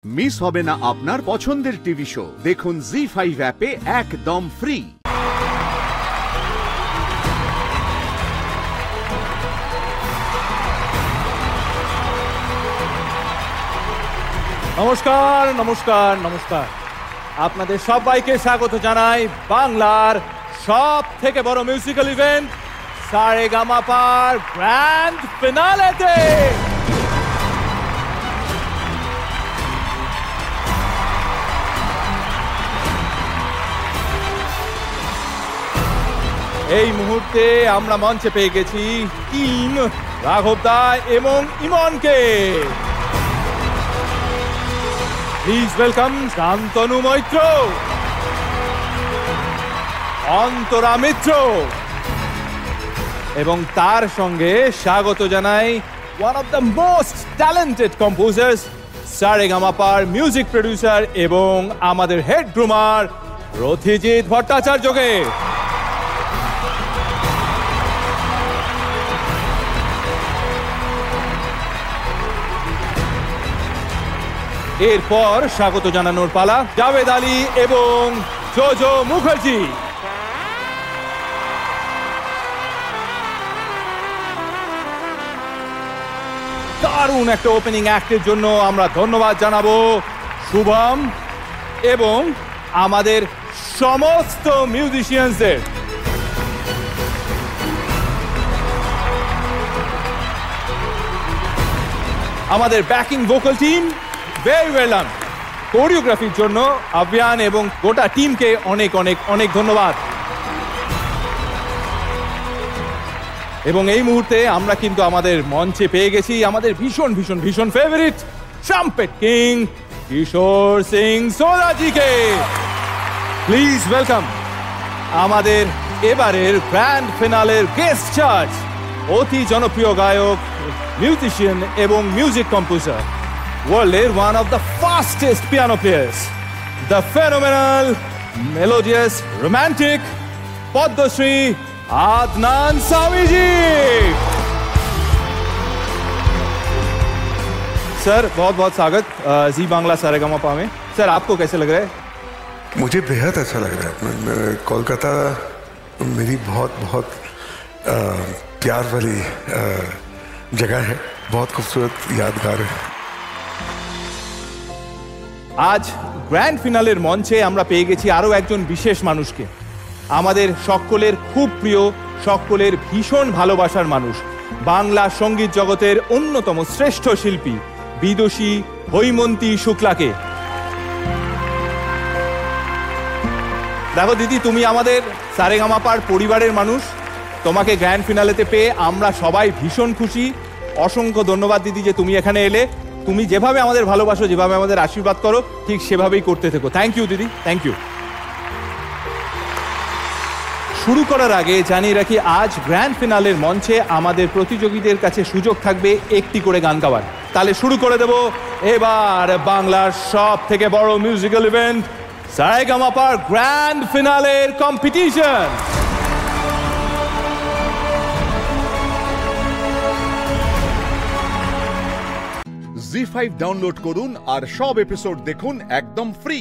Miss হবে না আপনার পছন্দের টিভি শো। দেখুন জি5 অ্যাপে একদম ফ্রি। নমস্কার নমস্কার নমস্কার, আপনাদের সবাইকে স্বাগত জানাই বাংলার সব থেকে বড় মিউজিক্যাল ইভেন্ট সারেগামাপার গ্র্যান্ড ফিনালেতে। এই মুহূর্তে আমরা মঞ্চে পেয়ে গেছি টিম রাঘব দা এবং ইমনকে। প্লিজ ওয়েলকাম শান্তনু মৈত্র, অন্তরা মিত্র এবং তার সঙ্গে স্বাগত জানাই one of the most talented composers, সারেগামাপার মিউজিক প্রডিউসার এবং আমাদের হেড গ্রুমার রথিজিৎ ভট্টাচার্যকে। এরপর স্বাগত জানানোর পালা জাভেদ আলী এবং জোজো মুখার্জি। দারুণ একটা ওপেনিং অ্যাক্টের জন্য আমরা ধন্যবাদ জানাবো শুভম এবং আমাদের সমস্ত মিউজিশিয়ানসদের। আমাদের backing vocal team very well done. কোরিওগ্রাফির জন্য আভিয়ান এবং গোটা টিমকে অনেক অনেক অনেক ধন্যবাদ। এবং এই মুহূর্তে আমরা কিন্তু আমাদের মঞ্চে পেয়ে গেছি আমাদের ভীষণ ভীষণ ভীষণ favourite trumpet king Kishore Singh সোলাজিকে। প্লিজ ওয়েলকাম আমাদের এবারের গ্র্যান্ড ফিনালের গেস্ট জাজ, অতি জনপ্রিয় গায়ক, মিউজিশিয়ান এবং music composer, world's one of the fastest piano players, the phenomenal, melodious, romantic Padma Shri Adnan Samiji. Sir बहुत बहुत स्वागत जी बांग्ला सारेगामापा में। सर आपको कैसे लग रहा है? मुझे बेहद अच्छा लग रहा है। कोलकाता मेरी बहुत बहुत प्यार वाली जगह है, बहुत खूबसूरत यादगार है। আজ গ্র্যান্ড ফিনালের মঞ্চে আমরা পেয়ে গেছি আরো একজন বিশেষ মানুষকে, আমাদের সকলের খুব প্রিয়, সকলের ভীষণ ভালোবাসার মানুষ, বাংলা সঙ্গীত জগতের অন্যতম শ্রেষ্ঠ শিল্পী বিদুষী হৈমন্তী শুক্লাকে। দেখো দিদি, তুমি আমাদের সারেগামাপার পরিবারের মানুষ, তোমাকে গ্র্যান্ড ফিনালেতে পেয়ে আমরা সবাই ভীষণ খুশি। অসংখ্য ধন্যবাদ দিদি যে তুমি এখানে এলে। তুমি যেভাবে আমাদের ভালোবাসো, যেভাবে আমাদের আশীর্বাদ করো, ঠিক সেভাবেই করতে থেকো। থ্যাংক ইউ দিদি, থ্যাংক ইউ। শুরু করার আগে জানিয়ে রাখি, আজ গ্র্যান্ড ফিনালের মঞ্চে আমাদের প্রতিযোগীদের কাছে সুযোগ থাকবে একটি করে গান গাওয়ার। তাহলে শুরু করে দেব এবার বাংলার সব থেকে বড় মিউজিক্যাল ইভেন্ট সারেগামাপার গ্র্যান্ড ফিনালের কম্পিটিশন। জি5 ডাউনলোড করুন আর সব এপিসোড দেখুন একদম ফ্রি।